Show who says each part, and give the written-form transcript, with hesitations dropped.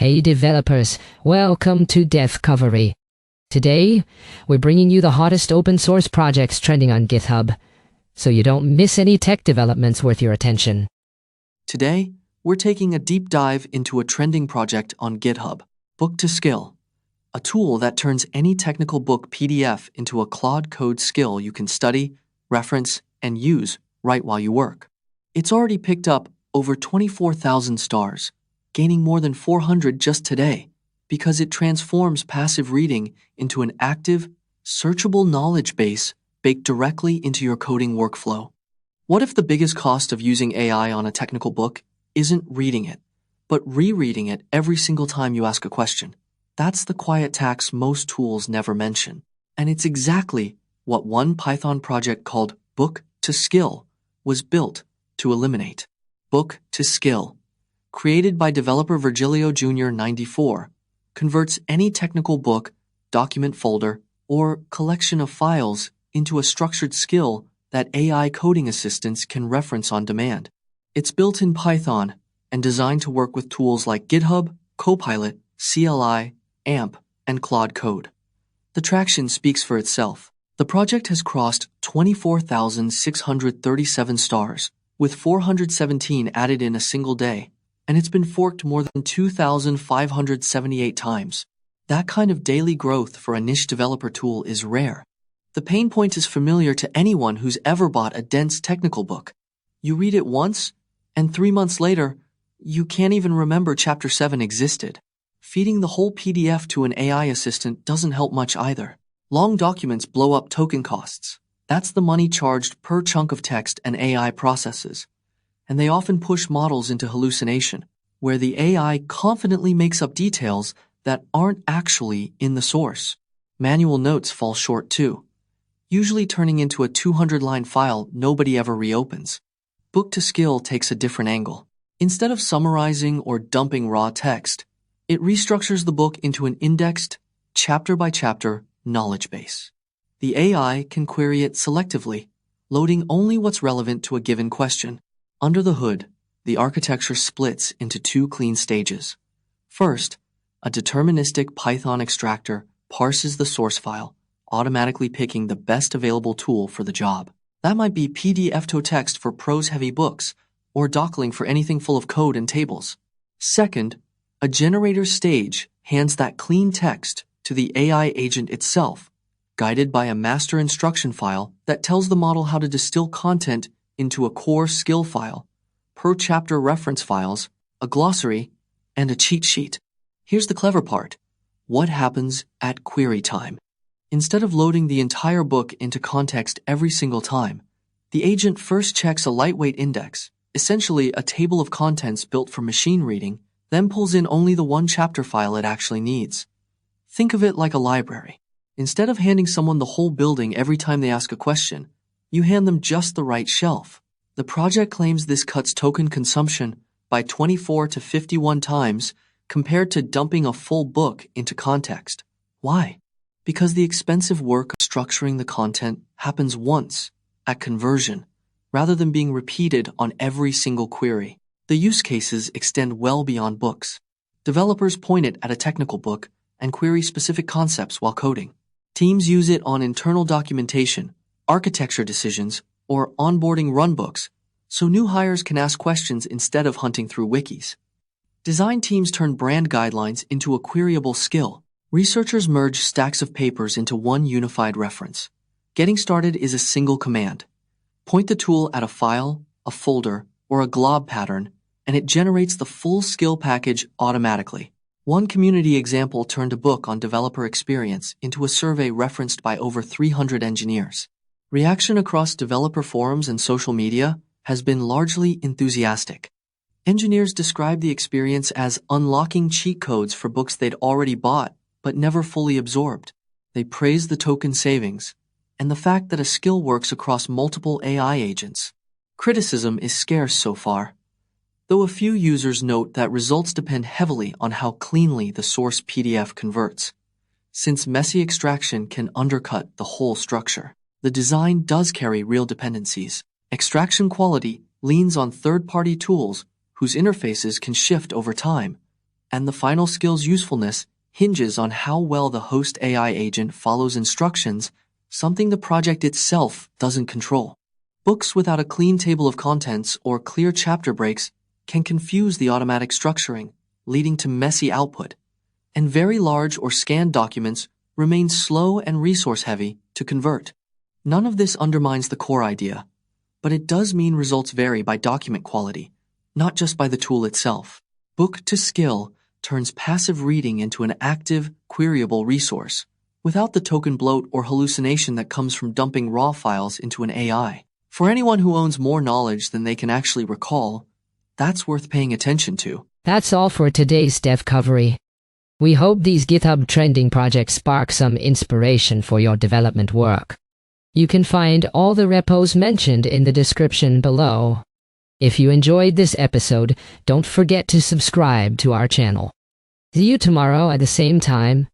Speaker 1: Hey developers, welcome to Devcovery. Today, we're bringing you the hottest open source projects trending on GitHub, so you don't miss any tech developments worth your attention.
Speaker 2: Today, we're taking a deep dive into a trending project on GitHub, Book to Skill, a tool that turns any technical book PDF into a Claude Code skill you can study, reference, and use right while you work. It's already picked up over 24,000 stars, gaining more than 400 just today, because it transforms passive reading into an active, searchable knowledge base baked directly into your coding workflow. What if the biggest cost of using AI on a technical book isn't reading it, but rereading it every single time you ask a question? That's the quiet tax most tools never mention. And it's exactly what one Python project called Book to Skill was built to eliminate. Book to Skill, created by developer Virgilio Jr. 94, converts any technical book, document folder, or collection of files into a structured skill that AI coding assistants can reference on demand. It's built in Python and designed to work with tools like GitHub, Copilot, CLI, AMP, and Claude Code. The traction speaks for itself. The project has crossed 24,637 stars, with 417 added in a single day, and it's been forked more than 2,578 times. That kind of daily growth for a niche developer tool is rare. The pain point is familiar to anyone who's ever bought a dense technical book. You read it once, and 3 months later, you can't even remember Chapter 7 existed. Feeding the whole PDF to an AI assistant doesn't help much either. Long documents blow up token costs. That's the money charged per chunk of text an AI processes. And they often push models into hallucination, where the AI confidently makes up details that aren't actually in the source. Manual notes fall short too, usually turning into a 200-line file nobody ever reopens. Book to Skill takes a different angle. Instead of summarizing or dumping raw text, it restructures the book into an indexed, chapter-by-chapter knowledge base. The AI can query it selectively, loading only what's relevant to a given question. Under the hood, the architecture splits into two clean stages. First, a deterministic Python extractor parses the source file, automatically picking the best available tool for the job. That might be PDF-to-text for prose-heavy books, or Dockling for anything full of code and tables. Second, a generator stage hands that clean text to the AI agent itself, guided by a master instruction file that tells the model how to distill content into a core skill file, per chapter reference files, a glossary, and a cheat sheet. Here's the clever part. What happens at query time? Instead of loading the entire book into context every single time, the agent first checks a lightweight index, essentially a table of contents built for machine reading, then pulls in only the one chapter file it actually needs. Think of it like a library. Instead of handing someone the whole building every time they ask a question, you hand them just the right shelf. The project claims this cuts token consumption by 24 to 51 times compared to dumping a full book into context. Why? Because the expensive work of structuring the content happens once, at conversion, rather than being repeated on every single query. The use cases extend well beyond books. Developers point it at a technical book and query specific concepts while coding. Teams use it on internal documentation, architecture decisions, or onboarding runbooks, so new hires can ask questions instead of hunting through wikis. Design teams turn brand guidelines into a queryable skill. Researchers merge stacks of papers into one unified reference. Getting started is a single command. Point the tool at a file, a folder, or a glob pattern, and it generates the full skill package automatically. One community example turned a book on developer experience into a survey referenced by over 300 engineers. Reaction across developer forums and social media has been largely enthusiastic. Engineers describe the experience as unlocking cheat codes for books they'd already bought but never fully absorbed. They praise the token savings and the fact that a skill works across multiple AI agents. Criticism is scarce so far, though a few users note that results depend heavily on how cleanly the source PDF converts, since messy extraction can undercut the whole structure. The design does carry real dependencies. Extraction quality leans on third-party tools whose interfaces can shift over time, And the final skill's usefulness hinges on how well the host AI agent follows instructions, something the project itself doesn't control. Books without a clean table of contents or clear chapter breaks can confuse the automatic structuring, leading to messy output. And very large or scanned documents remain slow and resource-heavy to convert. None of this undermines the core idea, but it does mean results vary by document quality, not just by the tool itself. Book to Skill turns passive reading into an active, queryable resource, without the token bloat or hallucination that comes from dumping raw files into an AI. For anyone who owns more knowledge than they can actually recall, that's worth paying attention to.
Speaker 1: That's all for today's Devcovery. We hope these GitHub trending projects spark some inspiration for your development work. You can find all the repos mentioned in the description below. If you enjoyed this episode, don't forget to subscribe to our channel. See you tomorrow at the same time.